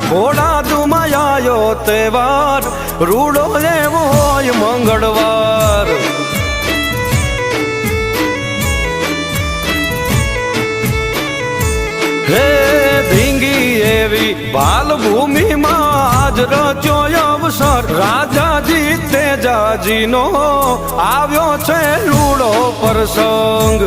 ઘોડા દુમાયો તહેવાર રૂડો એવો હોય મંગળવાર હે ધીંગી એવી ભાલ ભૂમિમાં આજ રચ્યો અવસર રાજાજી તેજાજીનો આવ્યો છે રૂડો પ્રસંગ